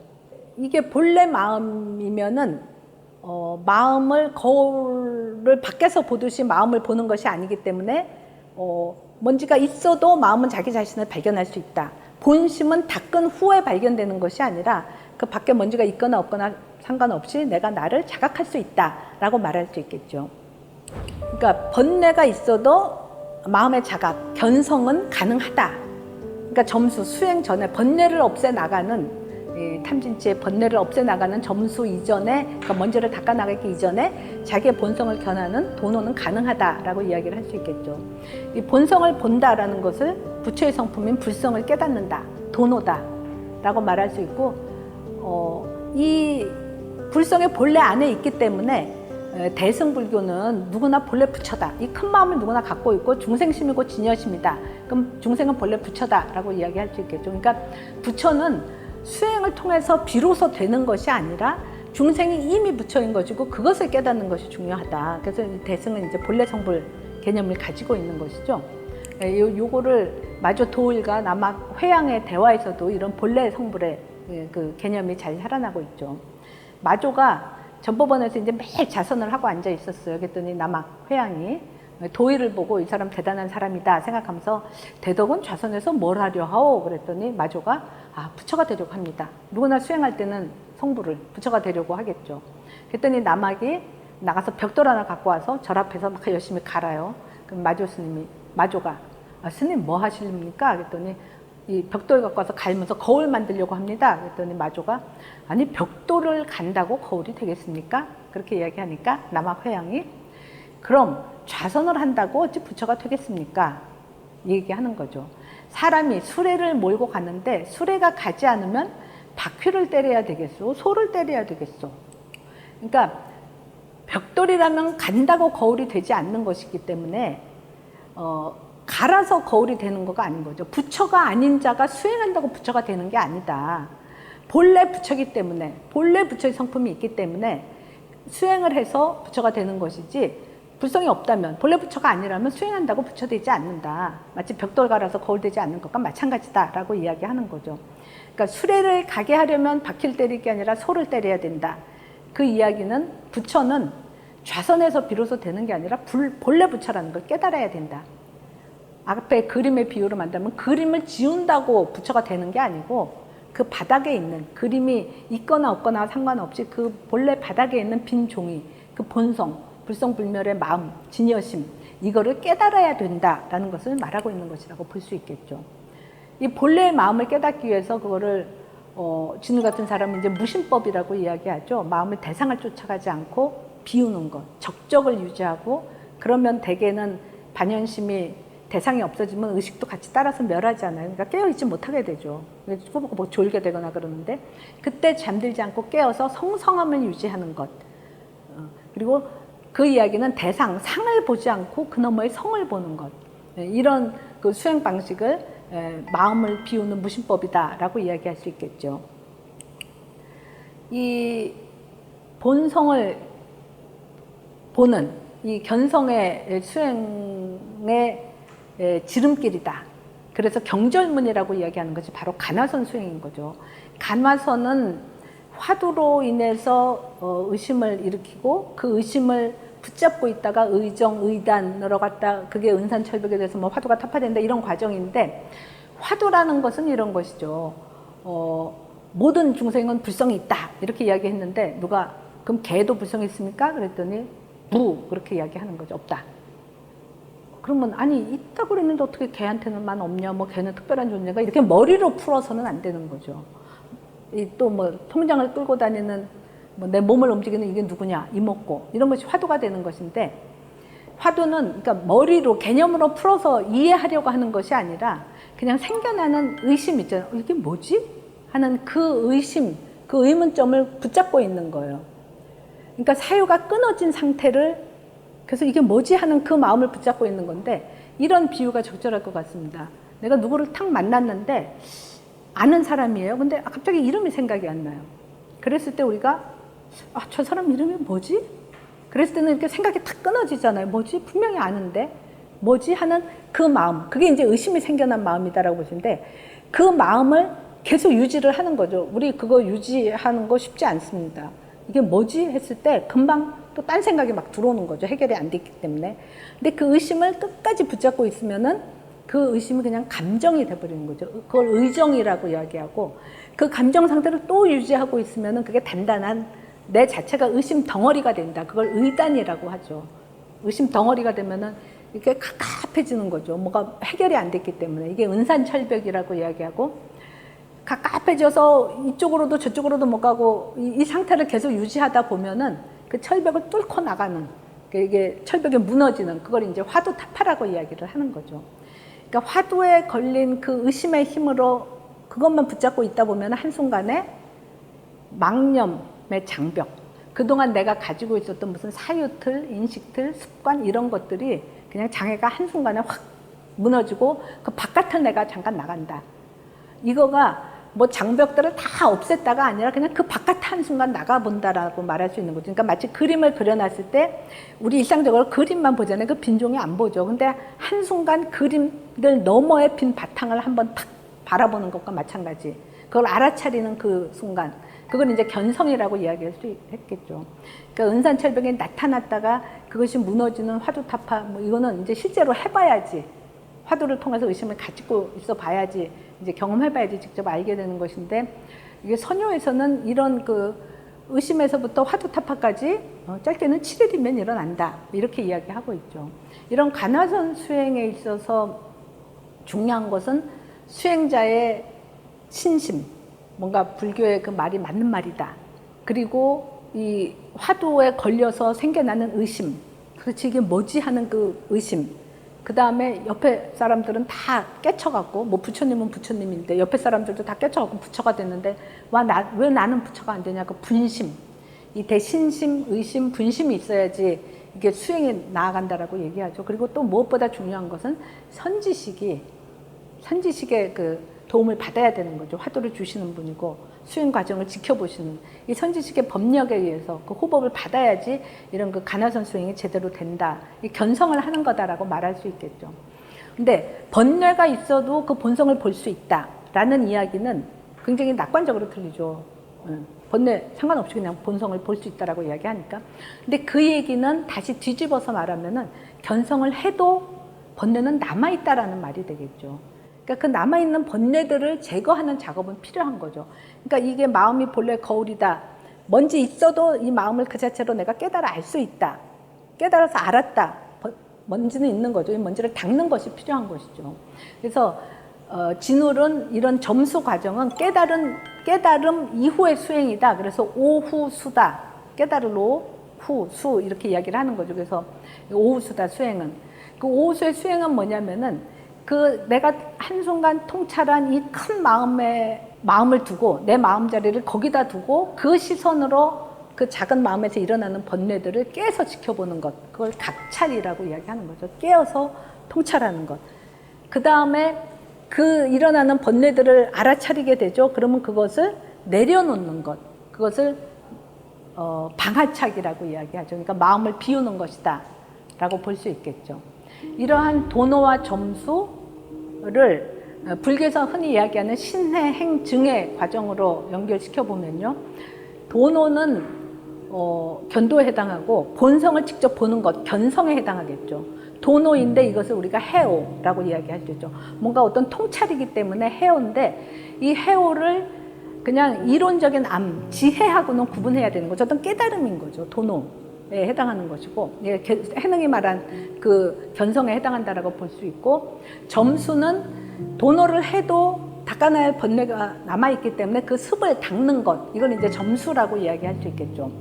이게 본래 마음이면은 마음을 거울을 밖에서 보듯이 마음을 보는 것이 아니기 때문에 먼지가 있어도 마음은 자기 자신을 발견할 수 있다. 본심은 닦은 후에 발견되는 것이 아니라 그 밖에 먼지가 있거나 없거나 상관없이 내가 나를 자각할 수 있다라고 말할 수 있겠죠. 그러니까 번뇌가 있어도 마음의 자각, 견성은 가능하다. 그러니까 점수, 수행 전에 번뇌를 없애 나가는, 탐진치의 번뇌를 없애 나가는 점수 이전에, 그러니까 먼지를 닦아 나가기 이전에 자기의 본성을 견하는 도노는 가능하다라고 이야기를 할 수 있겠죠. 이 본성을 본다라는 것을 부처의 성품인 불성을 깨닫는다, 도노다라고 말할 수 있고, 이 불성의 본래 안에 있기 때문에 대승불교는 누구나 본래 부처다. 이 큰 마음을 누구나 갖고 있고 중생심이고 진여심이다. 그럼 중생은 본래 부처다라고 이야기할 수 있겠죠. 그러니까 부처는 수행을 통해서 비로소 되는 것이 아니라 중생이 이미 부처인 것이고 그것을 깨닫는 것이 중요하다. 그래서 이 대승은 이제 본래 성불 개념을 가지고 있는 것이죠. 요거를 마조 도일과 남학 회양의 대화에서도 이런 본래 성불의 그 개념이 잘 살아나고 있죠. 마조가 전법원에서 이제 매일 자선을 하고 앉아 있었어요. 그랬더니 남학 회양이 도일을 보고 이 사람 대단한 사람이다 생각하면서 대덕은 좌선에서 뭘 하려 하오? 그랬더니 마조가 부처가 되려고 합니다. 누구나 수행할 때는 성불을 부처가 되려고 하겠죠. 그랬더니 남학이 나가서 벽돌 하나 갖고 와서 절 앞에서 막 열심히 갈아요. 그럼 마조가 스님 뭐 하십니까? 그랬더니 이 벽돌 갖고 와서 갈면서 거울 만들려고 합니다. 그랬더니 마조가 아니 벽돌을 간다고 거울이 되겠습니까? 그렇게 이야기하니까 남학 회양이 그럼 좌선을 한다고 어찌 부처가 되겠습니까? 얘기하는 거죠. 사람이 수레를 몰고 가는데 수레가 가지 않으면 바퀴를 때려야 되겠소? 소를 때려야 되겠소? 그러니까 벽돌이라면 간다고 거울이 되지 않는 것이기 때문에 갈아서 거울이 되는 거가 아닌 거죠. 부처가 아닌 자가 수행한다고 부처가 되는 게 아니다. 본래 부처이기 때문에, 본래 부처의 성품이 있기 때문에 수행을 해서 부처가 되는 것이지, 불성이 없다면, 본래 부처가 아니라면 수행한다고 부처 되지 않는다. 마치 벽돌 갈아서 거울 되지 않는 것과 마찬가지다라고 이야기하는 거죠. 그러니까 수레를 가게 하려면 바퀴를 때릴 게 아니라 소를 때려야 된다. 그 이야기는 부처는 좌선에서 비로소 되는 게 아니라 본래 부처라는 걸 깨달아야 된다. 앞에 그림의 비유로 만들면 그림을 지운다고 부처가 되는 게 아니고 그 바닥에 있는 그림이 있거나 없거나 상관없이 그 본래 바닥에 있는 빈 종이 그 본성, 불성불멸의 마음, 진여심 이거를 깨달아야 된다라는 것을 말하고 있는 것이라고 볼 수 있겠죠. 이 본래의 마음을 깨닫기 위해서 그거를 진우 같은 사람은 이제 무심법이라고 이야기하죠. 마음의 대상을 쫓아가지 않고 비우는 것, 적적을 유지하고 그러면 대개는 반연심이 대상이 없어지면 의식도 같이 따라서 멸하잖아요. 그러니까 깨어있지 못하게 되죠. 뭐 졸게 되거나 그러는데 그때 잠들지 않고 깨어서 성성함을 유지하는 것. 그리고 그 이야기는 대상, 상을 보지 않고 그 너머의 성을 보는 것. 이런 그 수행 방식을 마음을 비우는 무심법이다라고 이야기할 수 있겠죠. 이 본성을 보는 이 견성의 수행의 지름길이다. 그래서 경절문이라고 이야기하는 것이 바로 간화선 수행인 거죠. 간화선은 화두로 인해서 의심을 일으키고 그 의심을 붙잡고 있다가 의정, 의단으로 갔다 그게 은산철벽에 대해서 뭐 화두가 타파된다 이런 과정인데 화두라는 것은 이런 것이죠. 모든 중생은 불성이 있다 이렇게 이야기했는데 누가 그럼 개도 불성이 있습니까? 그랬더니 무 그렇게 이야기하는 거죠. 없다. 그러면 아니 있다고 그랬는데 어떻게 개한테는만 없냐 뭐 개는 특별한 존재가 이렇게 머리로 풀어서는 안 되는 거죠. 또 뭐 통장을 끌고 다니는 뭐 내 몸을 움직이는 이게 누구냐 이목고 이런 것이 화두가 되는 것인데 화두는 그러니까 머리로 개념으로 풀어서 이해하려고 하는 것이 아니라 그냥 생겨나는 의심 있잖아요. 이게 뭐지? 하는 그 의심, 그 의문점을 붙잡고 있는 거예요. 그러니까 사유가 끊어진 상태를 그래서 이게 뭐지 하는 그 마음을 붙잡고 있는 건데 이런 비유가 적절할 것 같습니다. 내가 누구를 탁 만났는데 아는 사람이에요. 근데 갑자기 이름이 생각이 안 나요. 그랬을 때 우리가 저 사람 이름이 뭐지? 그랬을 때는 이렇게 생각이 탁 끊어지잖아요. 뭐지? 분명히 아는데 뭐지? 하는 그 마음. 그게 이제 의심이 생겨난 마음이다라고 보시는데 그 마음을 계속 유지를 하는 거죠. 우리 그거 유지하는 거 쉽지 않습니다. 이게 뭐지? 했을 때 금방 또 딴 생각이 막 들어오는 거죠. 해결이 안 됐기 때문에. 근데 그 의심을 끝까지 붙잡고 있으면은 그 의심이 그냥 감정이 돼버리는 거죠. 그걸 의정이라고 이야기하고 그 감정 상태를 또 유지하고 있으면은 그게 단단한 내 자체가 의심 덩어리가 된다. 그걸 의단이라고 하죠. 의심 덩어리가 되면은 이렇게 갑갑해지는 거죠. 뭐가 해결이 안 됐기 때문에. 이게 은산철벽이라고 이야기하고 갑갑해져서 이쪽으로도 저쪽으로도 못 가고 이 상태를 계속 유지하다 보면은 그 철벽을 뚫고 나가는 이게 철벽이 무너지는 그걸 이제 화두 타파라고 이야기를 하는 거죠. 그러니까 화두에 걸린 그 의심의 힘으로 그것만 붙잡고 있다 보면 한순간에 망념의 장벽, 그동안 내가 가지고 있었던 무슨 사유틀, 인식틀, 습관 이런 것들이 그냥 장애가 한순간에 확 무너지고 그 바깥을 내가 잠깐 나간다. 이거가 뭐 장벽들을 다 없앴다가 아니라 그냥 그 바깥 한순간 나가본다라고 말할 수 있는 거죠. 그러니까 마치 그림을 그려놨을 때 우리 일상적으로 그림만 보잖아요. 그 빈 종이 안 보죠. 근데 한순간 그림들 너머의 빈 바탕을 한번 탁 바라보는 것과 마찬가지. 그걸 알아차리는 그 순간. 그걸 이제 견성이라고 이야기할 수 있겠죠. 그러니까 은산철벽에 나타났다가 그것이 무너지는 화두타파, 뭐 이거는 이제 실제로 해봐야지. 화두를 통해서 의심을 가지고 있어 봐야지. 이제 경험해봐야지 직접 알게 되는 것인데 이게 선효에서는 이런 그 의심에서부터 화두타파까지 짧게는 7일이면 일어난다. 이렇게 이야기하고 있죠. 이런 간화선 수행에 있어서 중요한 것은 수행자의 신심, 뭔가 불교의 그 말이 맞는 말이다. 그리고 이 화두에 걸려서 생겨나는 의심, 그렇지 이게 뭐지 하는 그 의심. 그 다음에 옆에 사람들은 다 깨쳐갖고, 뭐 부처님은 부처님인데 옆에 사람들도 다 깨쳐갖고 부처가 됐는데 왜 나는 부처가 안 되냐 그 분심, 이 대신심, 의심, 분심이 있어야지 이게 수행에 나아간다라고 얘기하죠. 그리고 또 무엇보다 중요한 것은 선지식의 그 도움을 받아야 되는 거죠. 화두를 주시는 분이고 수행 과정을 지켜보시는 이 선지식의 법력에 의해서 그 호법을 받아야지 이런 그 간화선 수행이 제대로 된다. 이 견성을 하는 거다라고 말할 수 있겠죠. 근데 번뇌가 있어도 그 본성을 볼 수 있다라는 이야기는 굉장히 낙관적으로 들리죠. 번뇌 상관없이 그냥 본성을 볼 수 있다라고 이야기하니까. 근데 그 얘기는 다시 뒤집어서 말하면은 견성을 해도 번뇌는 남아있다라는 말이 되겠죠. 그러니까 그 남아있는 번뇌들을 제거하는 작업은 필요한 거죠. 그러니까 이게 마음이 본래 거울이다. 먼지 있어도 이 마음을 그 자체로 내가 깨달아 알 수 있다. 깨달아서 알았다. 먼지는 있는 거죠. 이 먼지를 닦는 것이 필요한 것이죠. 그래서 진울은 이런 점수 과정은 깨달음 이후의 수행이다. 그래서 오후수다. 깨달을 오후수 이렇게 이야기를 하는 거죠. 그래서 오후수다 수행은. 그 오후수의 수행은 뭐냐면은 그 내가 한순간 통찰한 이 큰 마음을 두고 내 마음자리를 거기다 두고 그 시선으로 그 작은 마음에서 일어나는 번뇌들을 깨서 지켜보는 것. 그걸 각찰이라고 이야기하는 거죠. 깨어서 통찰하는 것. 그 다음에 그 일어나는 번뇌들을 알아차리게 되죠. 그러면 그것을 내려놓는 것. 그것을 방하착이라고 이야기하죠. 그러니까 마음을 비우는 것이다 라고 볼 수 있겠죠. 이러한 도노와 점수를 불교에서 흔히 이야기하는 신해, 행, 증의 과정으로 연결시켜 보면요. 도노는 견도에 해당하고 본성을 직접 보는 것, 견성에 해당하겠죠. 도노인데 이것을 우리가 해오라고 이야기할 수 있죠. 뭔가 어떤 통찰이기 때문에 해오인데 이 해오를 그냥 이론적인 지혜하고는 구분해야 되는 거죠. 어떤 깨달음인 거죠. 도노에 해당하는 것이고 해능이 말한 그 견성에 해당한다라고 볼 수 있고 점수는 도노를 해도 닦아놔야 할 번뇌가 남아있기 때문에 그 습을 닦는 것 이걸 이제 점수라고 이야기할 수 있겠죠.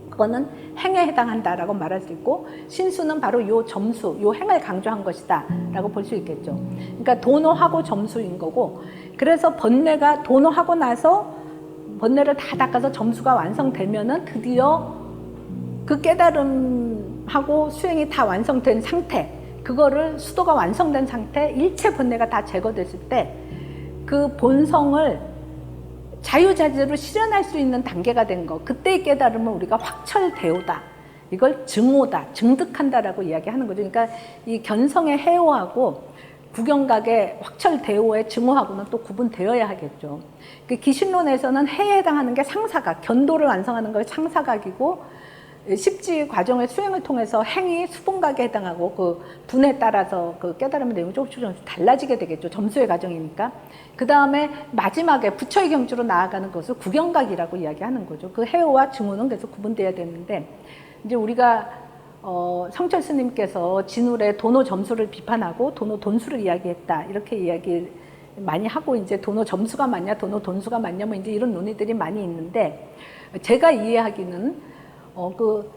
그거는 행에 해당한다라고 말할 수 있고 신수는 바로 요 점수, 요 행을 강조한 것이다 라고 볼 수 있겠죠. 그러니까 도노하고 점수인 거고 그래서 번뇌가 도노하고 나서 번뇌를 다 닦아서 점수가 완성되면은 드디어 그 깨달음하고 수행이 다 완성된 상태 그거를 수도가 완성된 상태 일체 번뇌가 다 제거됐을 때 그 본성을 자유자재로 실현할 수 있는 단계가 된 거 그때의 깨달음은 우리가 확철대오다 이걸 증오다 증득한다라고 이야기하는 거죠. 그러니까 이 견성의 해오하고 구경각의 확철대오의 증오하고는 또 구분되어야 하겠죠. 그 기신론에서는 해에 해당하는 게 상사각 견도를 완성하는 걸 상사각이고 십지 과정의 수행을 통해서 행이 수분각에 해당하고 그 분에 따라서 그 깨달음의 내용이 조금씩 달라지게 되겠죠. 점수의 과정이니까. 그 다음에 마지막에 부처의 경지로 나아가는 것을 구경각이라고 이야기하는 거죠. 그 해오와 증오는 계속 구분돼야 되는데 이제 우리가 성철 스님께서 진울의 도노 점수를 비판하고 도노 돈수를 이야기했다 이렇게 이야기 많이 하고 이제 도노 점수가 맞냐 도노 돈수가 맞냐 뭐 이제 이런 논의들이 많이 있는데 제가 이해하기는 그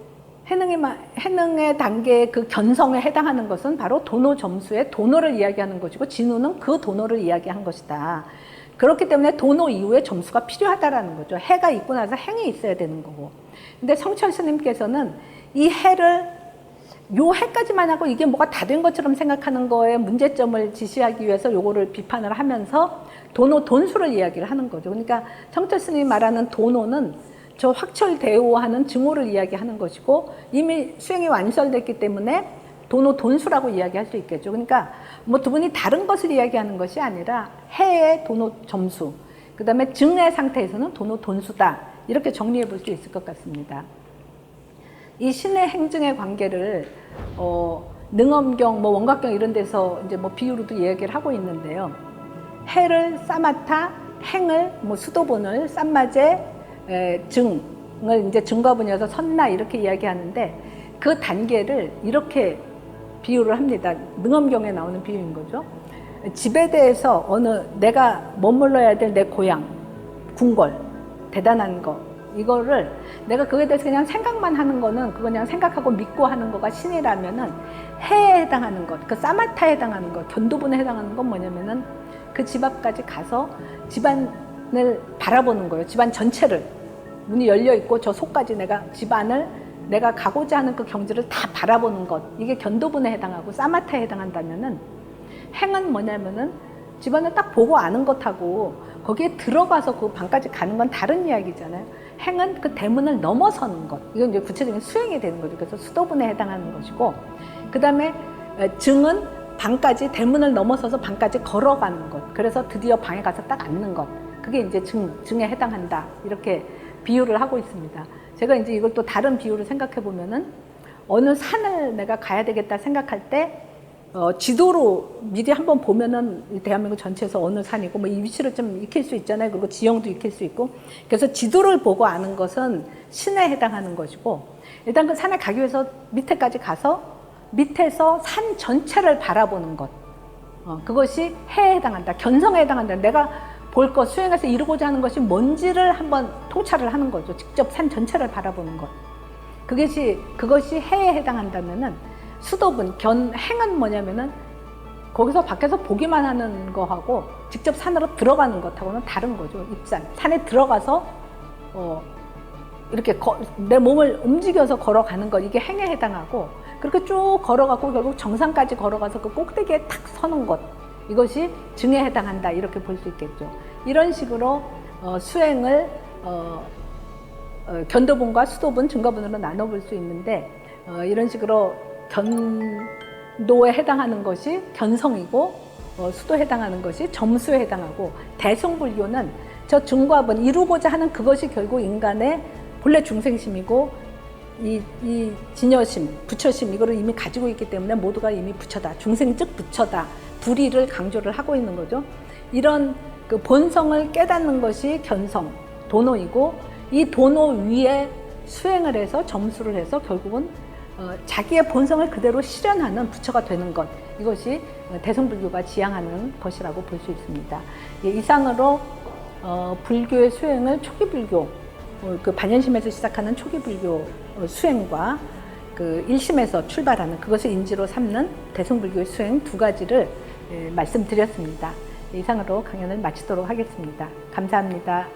해능의 단계의 그 견성에 해당하는 것은 바로 도노 점수의 도노를 이야기하는 것이고 진우는 그 도노를 이야기한 것이다. 그렇기 때문에 도노 이후에 점수가 필요하다라는 거죠. 해가 있고 나서 행이 있어야 되는 거고. 근데 성철 스님께서는 이 해를 요 해까지만 하고 이게 뭐가 다 된 것처럼 생각하는 거에 문제점을 지시하기 위해서 요거를 비판을 하면서 도노 돈수를 이야기를 하는 거죠. 그러니까 성철 스님이 말하는 도노는 저 확철대오하는 증오를 이야기하는 것이고 이미 수행이 완설됐기 때문에 도노 돈수라고 이야기할 수 있겠죠. 그러니까 뭐 두 분이 다른 것을 이야기하는 것이 아니라 해의 도노 점수, 그 다음에 증의 상태에서는 도노 돈수다 이렇게 정리해 볼 수 있을 것 같습니다. 이 신의 행증의 관계를 능엄경, 뭐 원각경 이런 데서 이제 뭐 비유로도 이야기를 하고 있는데요. 해를 싸마타, 행을 뭐 수도본을 쌈마제 증을 이제 증과분이어서 선나 이렇게 이야기하는데 그 단계를 이렇게 비유를 합니다. 능엄경에 나오는 비유인 거죠. 집에 대해서 내가 머물러야 될 내 고향, 궁궐, 대단한 거 이거를 내가 그거에 대해서 그냥 생각만 하는 거는 그거 그냥 생각하고 믿고 하는 거가 신이라면은 해에 해당하는 것, 그 사마타에 해당하는 것, 견도분에 해당하는 건 뭐냐면은 그 집 앞까지 가서 집안을 바라보는 거예요. 집안 전체를. 문이 열려 있고 저 속까지 집안을 내가 가고자 하는 그 경지를 다 바라보는 것. 이게 견도분에 해당하고 사마타에 해당한다면은 행은 뭐냐면은 집안을 딱 보고 아는 것하고 거기에 들어가서 그 방까지 가는 건 다른 이야기잖아요. 행은 그 대문을 넘어서는 것. 이건 이제 구체적인 수행이 되는 거죠. 그래서 수도분에 해당하는 것이고, 그 다음에 증은 방까지 대문을 넘어서서 방까지 걸어가는 것. 그래서 드디어 방에 가서 딱 앉는 것. 그게 이제 증에 해당한다. 이렇게 비유를 하고 있습니다. 제가 이제 이걸 또 다른 비유를 생각해 보면은 어느 산을 내가 가야 되겠다 생각할 때 지도로 미리 한번 보면은 대한민국 전체에서 어느 산이고 뭐 이 위치를 좀 익힐 수 있잖아요. 그리고 지형도 익힐 수 있고. 그래서 지도를 보고 아는 것은 신에 해당하는 것이고, 일단 그 산에 가기 위해서 밑에까지 가서 밑에서 산 전체를 바라보는 것. 그것이 해에 해당한다. 견성에 해당한다. 내가 볼 것, 수행해서 이루고자 하는 것이 뭔지를 한번 통찰을 하는 거죠. 직접 산 전체를 바라보는 것. 그것이 해에 해당한다면은 수도분, 행은 뭐냐면은 거기서 밖에서 보기만 하는 거하고 직접 산으로 들어가는 것하고는 다른 거죠. 입산. 산에 들어가서 이렇게 내 몸을 움직여서 걸어가는 것, 이게 행에 해당하고, 그렇게 쭉 걸어가고 결국 정상까지 걸어가서 그 꼭대기에 탁 서는 것, 이것이 증에 해당한다, 이렇게 볼 수 있겠죠. 이런 식으로 수행을 견도분과 수도분, 증거분으로 나눠볼 수 있는데, 이런 식으로 견도에 해당하는 것이 견성이고, 수도에 해당하는 것이 점수에 해당하고, 대승불교는 저 증과분, 이루고자 하는 그것이 결국 인간의 본래 중생심이고, 이 진여심, 부처심, 이거를 이미 가지고 있기 때문에 모두가 이미 부처다, 중생 즉 부처다, 불의를 강조를 하고 있는 거죠. 이런 그 본성을 깨닫는 것이 견성, 도노이고, 이 도노 위에 수행을 해서 점수를 해서 결국은 자기의 본성을 그대로 실현하는 부처가 되는 것, 이것이 대승불교가 지향하는 것이라고 볼 수 있습니다. 이상으로 불교의 수행을 초기불교, 그 반연심에서 시작하는 초기불교 수행과 그 일심에서 출발하는 그것을 인지로 삼는 대승불교의 수행 두 가지를 말씀드렸습니다. 이상으로 강연을 마치도록 하겠습니다. 감사합니다.